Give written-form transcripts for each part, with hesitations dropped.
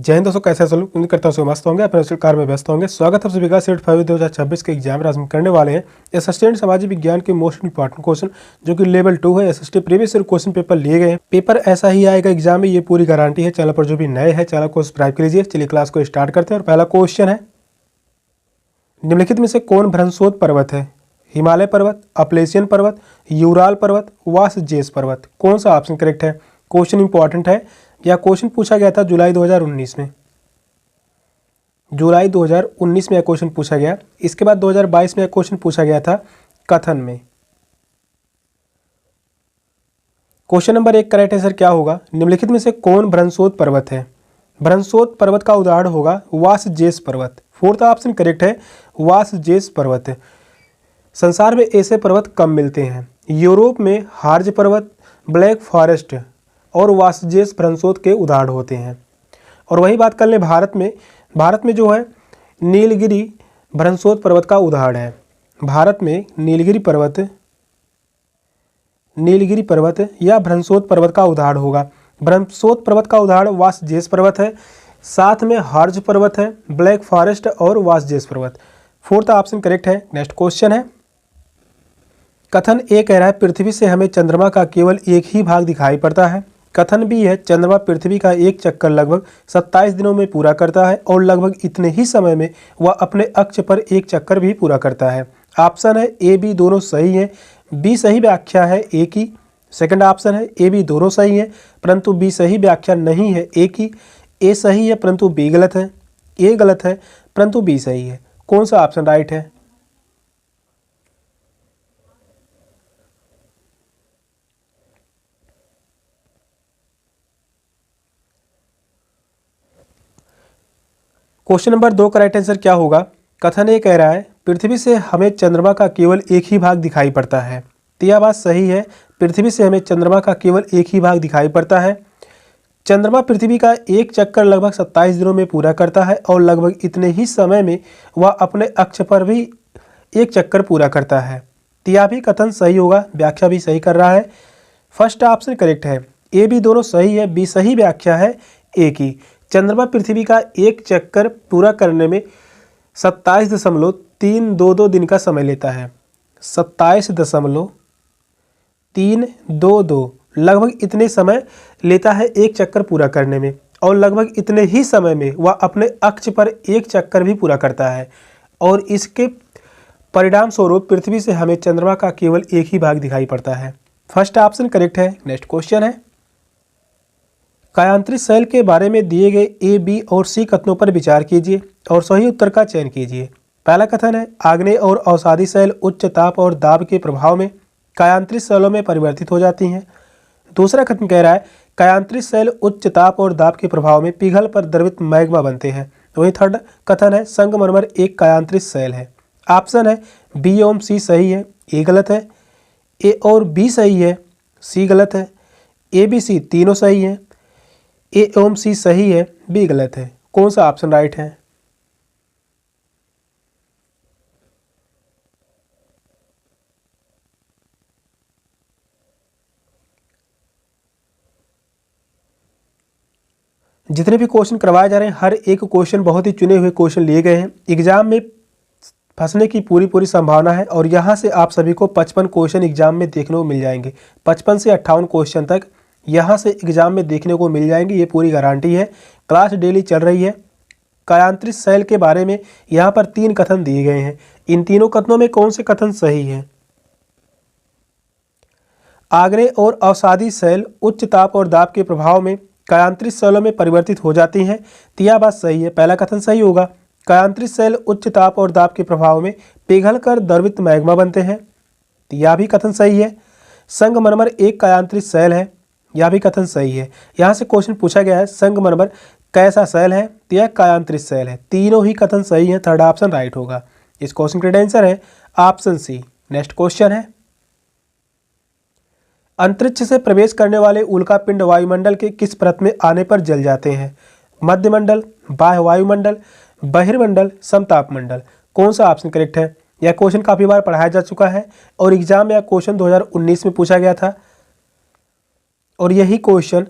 जय हिंद दोस्तों, कैसे सलूक उम्मीद करता हूँ मस्त होंगे, अपने कार में व्यस्त होंगे। स्वागत है सभी का सेट 5 2026 के एग्जाम आज हम करने वाले हैं असिस्टेंट सामाजिक विज्ञान के मोस्ट इंपॉर्टेंट क्वेश्चन जो कि लेवल 2 है। Assistant previous year question paper लिए गए हैं, पेपर ऐसा ही आएगा एग्जाम में, ये पूरी गारंटी है। चैनल पर जो भी नए हैं चैनल को सब्सक्राइब कर लीजिए। चलिए क्लास को स्टार्ट करते हैं और पहला क्वेश्चन है, निम्नलिखित में से कौन भ्रंशोद पर्वत है? हिमालय पर्वत, अपलेशियन पर्वत, यूराल पर्वत, वासजेस पर्वत। कौन सा ऑप्शन करेक्ट है? क्वेश्चन इंपॉर्टेंट है। यह क्वेश्चन पूछा गया था जुलाई 2019 में। जुलाई 2019 में यह क्वेश्चन पूछा गया। इसके बाद 2022 में यह क्वेश्चन पूछा गया था कथन में। क्वेश्चन नंबर 1 करेक्ट आंसर क्या होगा? निम्नलिखित में से कौन भ्रंशोद पर्वत है? भ्रंशोद पर्वत का उदाहरण होगा वासजेस पर्वत। फोर्थ ऑप्शन करेक्ट है, वासजेस पर्वत। संसार में ऐसे पर्वत कम मिलते हैं। यूरोप में हार्ज पर्वत, ब्लैक फॉरेस्ट और वासजेस भ्रंशोद के उदाहरण होते हैं। और वही बात कर लें भारत में जो है नीलगिरी भ्रंशोद पर्वत का उदाहरण है। भारत में नीलगिरी पर्वत या भ्रंशोद पर्वत का उदाहरण होगा। भ्रंशोद पर्वत का उदाहरण वासजेस पर्वत है, साथ में हार्ज पर्वत है, ब्लैक फॉरेस्ट और वासजेस पर्वत। फोर्थ ऑप्शन करेक्ट है। नेक्स्ट क्वेश्चन है, कथन ए कह रहा है पृथ्वी से हमें चंद्रमा का केवल एक ही भाग दिखाई पड़ता है। कथन बी है चंद्रमा पृथ्वी का एक चक्कर लगभग 27 दिनों में पूरा करता है और लगभग इतने ही समय में वह अपने अक्ष पर एक चक्कर भी पूरा करता है। ऑप्शन है ए बी दोनों सही हैं, बी सही व्याख्या है ए की। सेकंड ऑप्शन है ए बी दोनों सही हैं परंतु बी सही व्याख्या नहीं है ए की। ए सही है परंतु बी गलत है, ए गलत है परंतु बी सही है। कौन सा ऑप्शन राइट है? क्वेश्चन नंबर 2 करेक्ट आंसर क्या होगा? कथन ये कह रहा है पृथ्वी से हमें चंद्रमा का केवल एक ही भाग दिखाई पड़ता है। तो यह बात सही है, पृथ्वी से हमें चंद्रमा का केवल एक ही भाग दिखाई पड़ता है। चंद्रमा पृथ्वी का एक चक्कर लगभग 27 दिनों में पूरा करता है और लगभग इतने ही समय में वह अपने अक्ष पर भी एक चक्कर पूरा करता है। तो यह भी कथन सही होगा, व्याख्या भी सही कर रहा है। फर्स्ट ऑप्शन करेक्ट है, ए बी दोनों सही है, बी सही व्याख्या है ए की। चंद्रमा पृथ्वी का एक चक्कर पूरा करने में 27.322 दिन का समय लेता है। 27.322 लगभग इतने समय लेता है एक चक्कर पूरा करने में और लगभग इतने ही समय में वह अपने अक्ष पर एक चक्कर भी पूरा करता है। और इसके परिणाम स्वरूप पृथ्वी से हमें चंद्रमा का केवल एक ही भाग दिखाई पड़ता है। फर्स्ट ऑप्शन करेक्ट है। नेक्स्ट क्वेश्चन है, कायांतरित शैल के बारे में दिए गए ए बी और सी कथनों पर विचार कीजिए और सही उत्तर का चयन कीजिए। पहला कथन है आग्नेय और अवसादी शैल उच्च ताप और दाब के प्रभाव में कायांतरित शैलों में परिवर्तित हो जाती हैं। दूसरा कथन कह रहा है कायांतरित शैल उच्च ताप और दाब के प्रभाव में पिघल पर द्रवित मैग्मा बनते हैं। वहीं थर्ड कथन है संगमरमर एक कायांतरित शैल है। ऑप्शन है बी एवं सी सही है, ए गलत है, ए और बी सही है, सी गलत है, ए बी सी तीनों सही है, ए एवं सी सही है, बी गलत है। कौन सा ऑप्शन राइट है? जितने भी क्वेश्चन करवाए जा रहे हैं हर एक क्वेश्चन बहुत ही चुने हुए क्वेश्चन लिए गए हैं। एग्जाम में फंसने की पूरी संभावना है और यहाँ से आप सभी को 55 क्वेश्चन एग्जाम में देखने को मिल जाएंगे। 55 से 58 क्वेश्चन तक यहाँ से एग्जाम में देखने को मिल जाएंगे, ये पूरी गारंटी है। क्लास डेली चल रही है। कायांतरित शैल के बारे में यहाँ पर 3 कथन दिए गए हैं। इन तीनों कथनों में कौन से कथन सही है? आग्नेय और अवसादी शैल उच्च ताप और दाब के प्रभाव में कायांतरित शैलों में परिवर्तित हो जाती हैं। तो यह बात सही है, पहला कथन सही होगा। कायांतरित शैल उच्च ताप और दाब के प्रभाव में पिघलकर द्रवित मैग्मा बनते हैं। तो यह भी कथन सही है। संगमरमर एक कायांतरित शैल है, यह भी कथन सही है। यहाँ से क्वेश्चन पूछा गया है संगमरमर कैसा शैल है? तो यह कायांतरित शैल है। तीनों ही कथन सही है, थर्ड ऑप्शन राइट होगा। इस क्वेश्चन का आंसर है ऑप्शन सी। नेक्स्ट क्वेश्चन है, अंतरिक्ष से प्रवेश करने वाले उल्कापिंड वायुमंडल के किस परत में आने पर जल जाते हैं? मध्यमंडल, बाह्य वायुमंडल, बहिर्मंडल, समताप मंडल। कौन सा ऑप्शन करेक्ट है? यह क्वेश्चन काफ़ी बार पढ़ाया जा चुका है और एग्जाम में यह क्वेश्चन 2019 में पूछा गया था और यही क्वेश्चन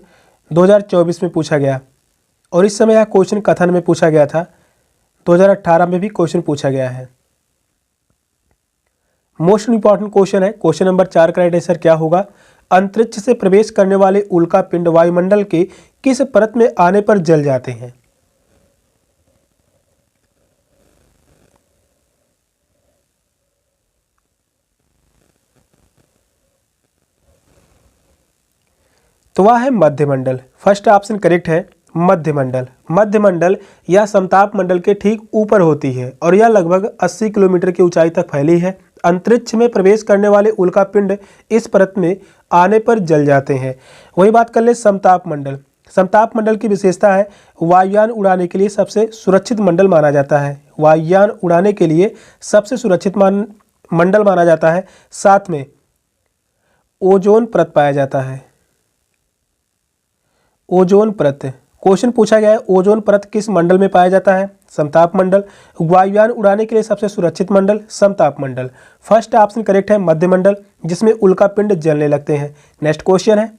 2024 में पूछा गया। और इस समय यह क्वेश्चन कथन में पूछा गया था, 2018 में भी क्वेश्चन पूछा गया है। मोस्ट इंपॉर्टेंट क्वेश्चन है। क्वेश्चन नंबर 4 का राइट आंसर क्या होगा? अंतरिक्ष से प्रवेश करने वाले उल्का पिंड वायुमंडल के किस परत में आने पर जल जाते हैं? तो वह है मध्यमंडल। फर्स्ट ऑप्शन करेक्ट है, मध्यमंडल। मध्यमंडल यह समताप मंडल के ठीक ऊपर होती है और यह लगभग 80 किलोमीटर की ऊंचाई तक फैली है। अंतरिक्ष में प्रवेश करने वाले उल्का पिंड इस परत में आने पर जल जाते हैं। वही बात कर ले समताप मंडल। समताप मंडल की विशेषता है वायुयान उड़ाने के लिए सबसे सुरक्षित मंडल माना जाता है। वायुयान उड़ाने के लिए सबसे सुरक्षित मंडल माना जाता है। साथ में ओजोन परत पाया जाता है। ओजोन परत क्वेश्चन पूछा गया है, ओजोन परत किस मंडल में पाया जाता है? समताप मंडल। वायुयान उड़ाने के लिए सबसे सुरक्षित मंडल समताप मंडल। फर्स्ट ऑप्शन करेक्ट है, मध्यमंडल, जिसमें उल्का पिंड जलने लगते हैं। नेक्स्ट क्वेश्चन है,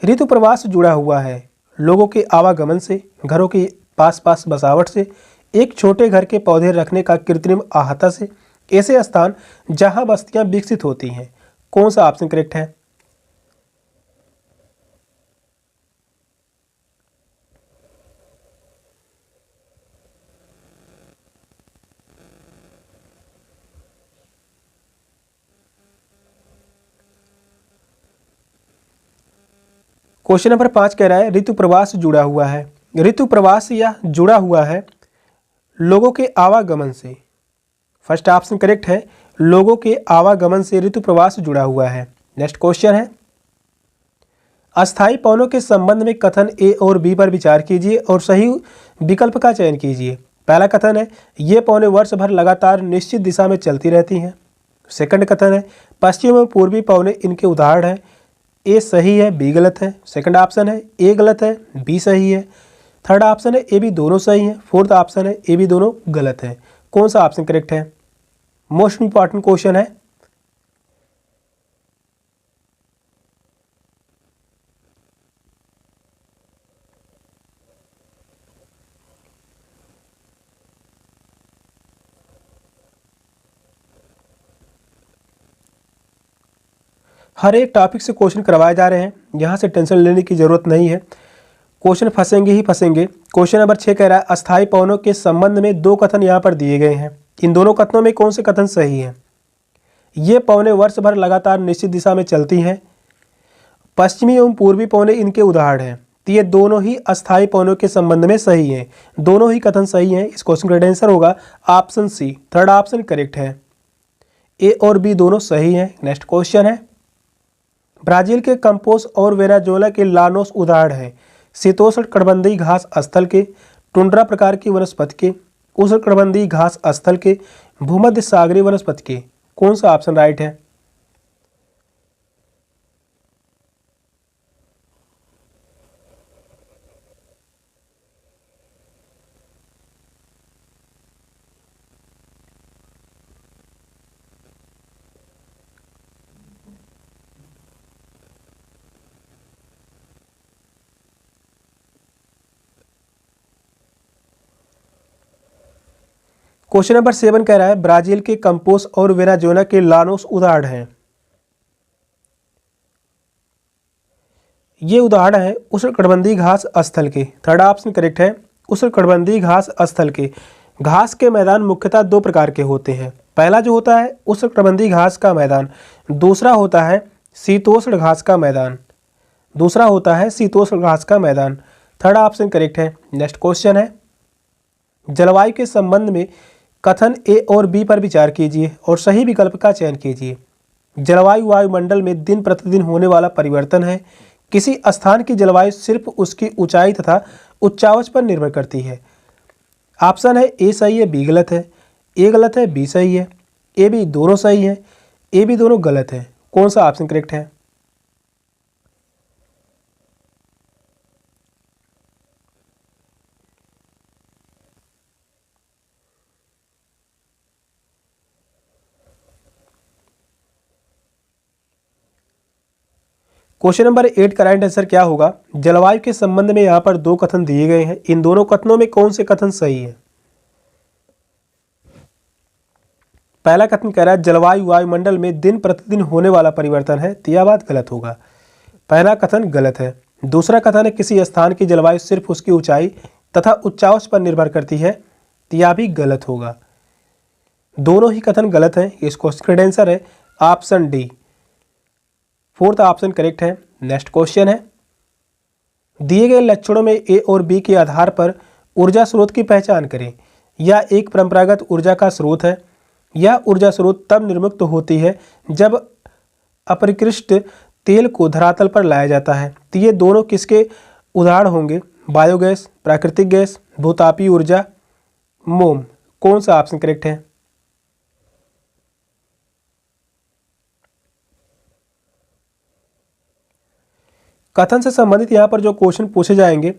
ऋतु प्रवाह से जुड़ा हुआ है लोगों के आवागमन से, घरों के पास बसावट से, एक छोटे घर के पौधे रखने का कृत्रिम आहता से, ऐसे स्थान जहां बस्तियां विकसित होती हैं। कौन सा ऑप्शन करेक्ट है? क्वेश्चन नंबर 5 कह रहा है ऋतु प्रवाह से जुड़ा हुआ है। ऋतु प्रवाह से यह जुड़ा हुआ है लोगों के आवागमन से। फर्स्ट ऑप्शन करेक्ट है, लोगों के आवागमन से ऋतु प्रवाह से जुड़ा हुआ है। नेक्स्ट क्वेश्चन है, अस्थायी पवनों के संबंध में कथन ए और बी पर विचार कीजिए और सही विकल्प का चयन कीजिए। पहला कथन है ये पवनें वर्ष भर लगातार निश्चित दिशा में चलती रहती हैं। सेकंड कथन है पश्चिम और पूर्वी पवनें इनके उदाहरण हैं। ए सही है, बी गलत है। सेकंड ऑप्शन है ए गलत है, बी सही है। थर्ड ऑप्शन है ए बी दोनों सही है। फोर्थ ऑप्शन है ए बी दोनों गलत है। कौन सा ऑप्शन करेक्ट है? मोस्ट इंपॉर्टेंट क्वेश्चन है। हर एक टॉपिक से क्वेश्चन करवाए जा रहे हैं, यहाँ से टेंशन लेने की जरूरत नहीं है। क्वेश्चन फंसेंगे ही फंसेंगे। क्वेश्चन नंबर 6 कह रहा है अस्थायी पवनों के संबंध में दो कथन यहाँ पर दिए गए हैं। इन दोनों कथनों में कौन से कथन सही है? ये पवनें वर्ष भर लगातार निश्चित दिशा में चलती हैं। पश्चिमी एवं पूर्वी पवनें इनके उदाहरण हैं। तो ये दोनों ही अस्थायी पवनों के संबंध में सही हैं। दोनों ही कथन सही हैं। इस क्वेश्चन का आंसर होगा option C. Third option correct है। ए और बी दोनों सही हैं। नेक्स्ट क्वेश्चन है, ब्राजील के कंपोस और वेनेजुएला के लानोस उदाहरण हैं शीतोष्ण कटिबंधीय घास स्थल के, टुंड्रा प्रकार की वनस्पति के, उष्ण कटिबंधीय घास स्थल के, भूमध्य सागरीय वनस्पति के। कौन सा ऑप्शन राइट है? क्वेश्चन नंबर 7 कह रहा है ब्राजील के कंपोस और वेनेजुएला के लानोस उदाहरण हैं। ये उदाहरण है उष्णकटिबंधीय घास स्थल के। थर्ड ऑप्शन करेक्ट है, उष्णकटिबंधीय घास स्थल के। घास के मैदान मुख्यतः दो प्रकार के होते हैं। पहला जो होता है उष्णकटिबंधीय घास का मैदान, दूसरा होता है शीतोष्ण घास का मैदान। दूसरा होता है शीतोष्ण घास का मैदान। थर्ड ऑप्शन करेक्ट है। नेक्स्ट क्वेश्चन है, जलवायु के संबंध में कथन ए और बी पर विचार कीजिए और सही विकल्प का चयन कीजिए। जलवायु वायुमंडल में दिन प्रतिदिन होने वाला परिवर्तन है। किसी स्थान की जलवायु सिर्फ उसकी ऊंचाई तथा उच्चावच पर निर्भर करती है। ऑप्शन है ए सही है, बी गलत है। ए गलत है, बी सही है। ए बी दोनों सही है, ए बी दोनों गलत है। कौन सा ऑप्शन करेक्ट है? क्वेश्चन नंबर 8 का राइट आंसर क्या होगा? जलवायु के संबंध में यहाँ पर दो कथन दिए गए हैं, इन दोनों कथनों में कौन से कथन सही है? पहला कथन कह रहा है जलवायु वायुमंडल में दिन प्रतिदिन होने वाला परिवर्तन है, तो यह बात गलत होगा, पहला कथन गलत है। दूसरा कथन है किसी स्थान की जलवायु सिर्फ उसकी ऊंचाई तथा उच्चांश पर निर्भर करती है, तो यह भी गलत होगा। दोनों ही कथन गलत हैं। इस क्वेश्चन का आंसर है option D, fourth option correct है। नेक्स्ट क्वेश्चन है, दिए गए लक्षणों में ए और बी के आधार पर ऊर्जा स्रोत की पहचान करें। यह एक परंपरागत ऊर्जा का स्रोत है। यह ऊर्जा स्रोत तब निर्मुक्त होती है जब अपरिष्कृत तेल को धरातल पर लाया जाता है। तो ये दोनों किसके उदाहरण होंगे? बायोगैस, प्राकृतिक गैस, भूतापीय ऊर्जा, मोम। कौन सा ऑप्शन करेक्ट है? कथन से संबंधित यहाँ पर जो क्वेश्चन पूछे जाएंगे,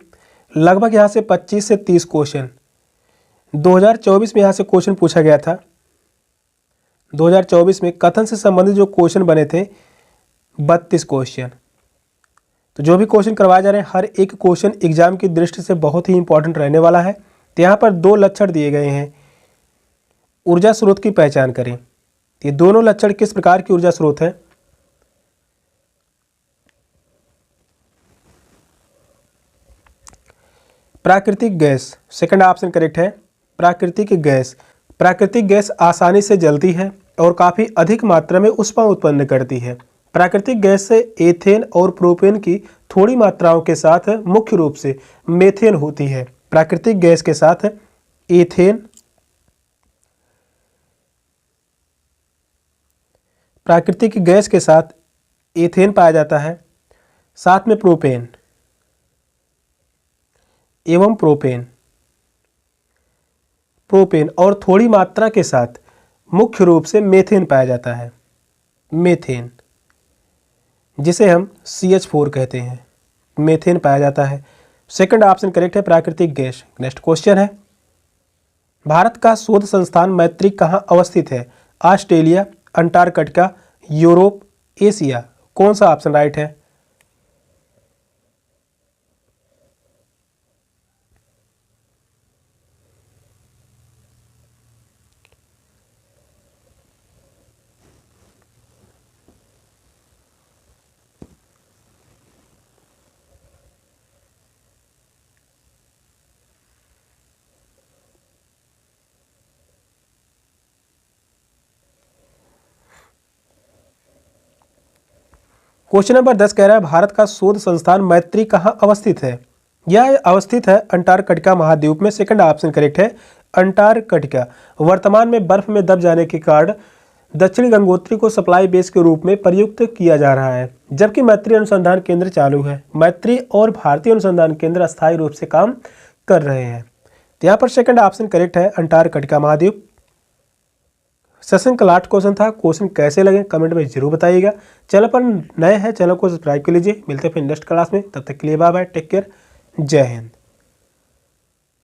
लगभग यहाँ से 25 से 30 क्वेश्चन 2024 में यहाँ से क्वेश्चन पूछा गया था। 2024 में कथन से संबंधित जो क्वेश्चन बने थे 32 क्वेश्चन। तो जो भी क्वेश्चन करवाए जा रहे हैं, हर एक क्वेश्चन एग्जाम की दृष्टि से बहुत ही इंपॉर्टेंट रहने वाला है। तो यहाँ पर दो लक्षण दिए गए हैं, ऊर्जा स्रोत की पहचान करें। ये दोनों लक्षण किस प्रकार की ऊर्जा स्रोत है? प्राकृतिक गैस, सेकंड ऑप्शन करेक्ट है। प्राकृतिक गैस, प्राकृतिक गैस आसानी से जलती है और काफ़ी अधिक मात्रा में ऊष्मा उत्पन्न करती है। प्राकृतिक गैस से एथेन और प्रोपेन की थोड़ी मात्राओं के साथ मुख्य रूप से मेथेन होती है। प्राकृतिक गैस के साथ एथेन, प्राकृतिक गैस के साथ एथेन पाया जाता है, साथ में प्रोपेन एवं प्रोपेन और थोड़ी मात्रा के साथ मुख्य रूप से मेथेन पाया जाता है। मेथेन, जिसे हम CH4 कहते हैं, मेथेन पाया जाता है। सेकंड ऑप्शन करेक्ट है, प्राकृतिक गैस। नेक्स्ट क्वेश्चन है, भारत का शोध संस्थान मैत्री कहाँ अवस्थित है? Australia, Antarctica, Europe, Asia. कौन सा ऑप्शन राइट है? क्वेश्चन नंबर 10 कह रहा है भारत का शोध संस्थान मैत्री कहाँ अवस्थित है? यह अवस्थित है अंटार्कटिका महाद्वीप में। सेकंड ऑप्शन करेक्ट है, अंटार्कटिका वर्तमान में बर्फ में दब जाने के कारण दक्षिणी गंगोत्री को सप्लाई बेस के रूप में प्रयुक्त किया जा रहा है, जबकि मैत्री अनुसंधान केंद्र चालू है। मैत्री और भारतीय अनुसंधान केंद्र अस्थायी रूप से काम कर रहे हैं। तो यहाँ पर सेकंड ऑप्शन करेक्ट है, अंटार्कटिका महाद्वीप। सेशन का लास्ट क्वेश्चन था। क्वेश्चन कैसे लगे कमेंट में जरूर बताइएगा। चैनल पर नए हैं, चैनल को सब्सक्राइब कर लीजिए। मिलते हैं फिर नेक्स्ट क्लास में, तब तक के लिए बाय बाय, टेक केयर, जय हिंद।